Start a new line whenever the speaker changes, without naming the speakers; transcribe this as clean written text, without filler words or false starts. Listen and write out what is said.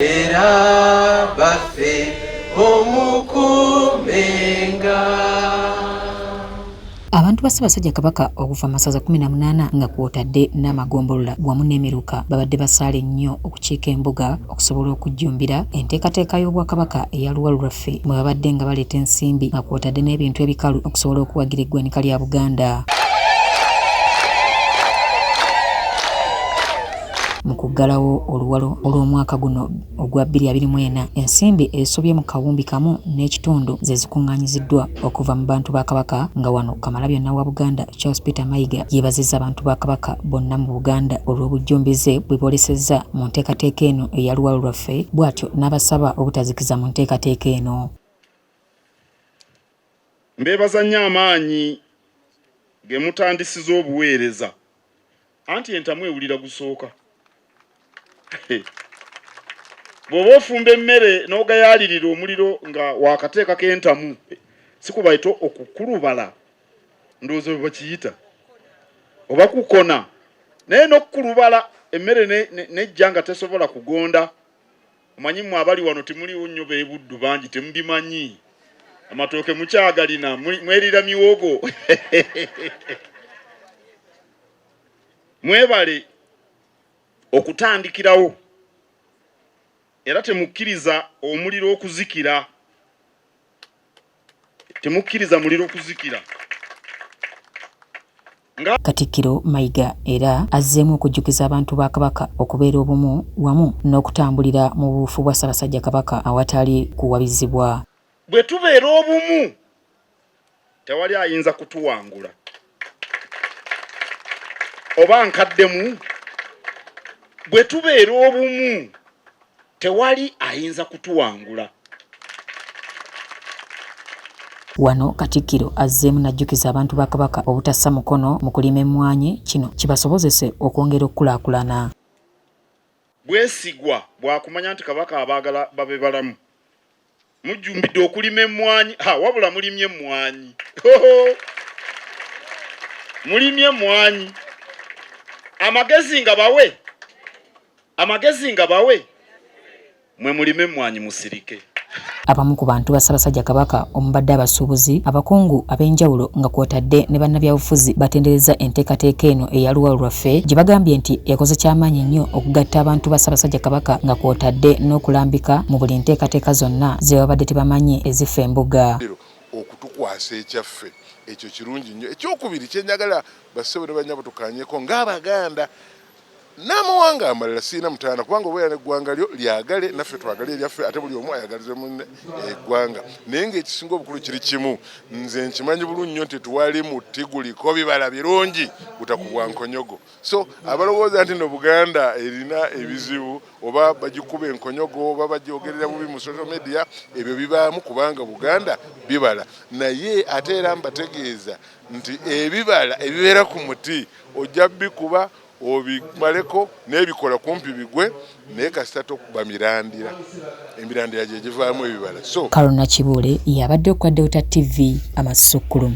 era baffe omukumenga.
Abantu ba Ssaabasajja Kabaka okuva masaza 18 nga kwotadde n'amagombolola wamu n'emiruka babadde basaale nnyo okukiika embuga okusobola okujjumbira enteekateeka y'Obwakabaka eya Luwalo lwaffe mwe babadde nga baleeta ensimbi nga kwotadde n'ebintu ebikalu okusobola okuwagira eggwanika lya Buganda. Mu kuggalawo oluwalo olw'omwaka guno ogwa 2024 ensimbi ezisobye mu kawumbi kamu n'ekitundu ze zikuŋŋaanyiziddwa okuva mu bantu ba Kabaka nga wano Kamalabyonna wa Buganda Charles Peter Mayiga yeebazizza abantu ba Kabaka bonna mu Buganda olw'obujjumbize bwe boolesezza mu nteekateeka eno eya Luwalo lwaffe bw'atyo n'abasaba obutazikiza mu nteekateeka eno.
Mbeebaza nnyo amaanyi ge mutandisiza obuweereza anti entamu ewulira gusooka. Bw'oba ofumba emmere n'ogayaalirira omuliro nga waakateeka k'entamu si kubayita okukulubala ndowooza bwe bakiyita oba kukona naye n'okukulubala emmere nejja nga tesobola kugonda. Omanyi mmwe abali wano temuliwo nnyo beebuddu bangi temubimanyi amatooke mukyagalina mwerira miwogo mwebale okutandikirawo era temukkiriza omuliro okuzikira. Temukkiriza muliro okuzikira.
Katikkiro Mayiga era azzeemu okujjukiza abantu ba Kabaka okubeera obumu wamu n'okutambulira mu buufu bwa Ssaabasajja Kabaka awatali kuwabizibwa.
Bwe tubeera obumu tewali ayinza kutuwangula oba nkaddemu. Bwe tubeera obumu tewali ayinza kutuwangula.
Wano Katikkiro azzeemu n'ajjukiza abantu ba Kabaka obutassa mukono mu kulima emmwanyi, kino kibasobozese okwongera okukulaakulana.
Bwesigwa bwakumanya nti Kabaka abaagala babe balamu mujjumbidde okulima emmwanyi. Wabula mulimye emmwanyi mulimye emmwanyi. Amagezi nga bawe mwe mulime emmwanyi musirike.
Abamu ku bantu ba Ssaabasajja Kabaka omubadde abasuubuzi abakungu ab'enjawulo nga kwotadde ne bannabyabufuzi batendereza enteekateeka eno eya Luwalo lwaffe gye bagambye nti ekoze ky'amaanyi nnyo okugatta abantu ba Ssaabasajja Kabaka nga kwotadde n'okulambika mu buli nteekateeka zonna ze babadde tebamanyi ezifa embuga.
Okutukwasa ekyaffe ekyo kirungi nnyo. Ekyokubiri kyenjagala bassebo ne banyabo tukanyeko ng'Abaganda n'amawanga amalala siina mutaana kubanga obeera n'eggwanga lyo lyagale naffe twagale eryaffe ate buli omu ayagalize munne eggwanga. Naye ng'ekisinga obukulu kiri kimu, nze nkimanyi bulungi nnyo nti tuwali muti guliko bibala birungi butakubwa nkonyogo. So abalowooza nti no Buganda erina ebizibu oba bagikuba enkonyogo oba bagyogerera bubi mu social media ebyo bibaamu kubanga Buganda bibala. Naye ate era mbategeeza nti ebibala ebibeera ku muti ojja bikuba obimaleko n'ebikola kumpi bigwe naye kasita tokuba mirandira. Emirandira gye givaamu ebibala. So
Karuna Kibuule yabadde okwa Delta TV Amasukulu.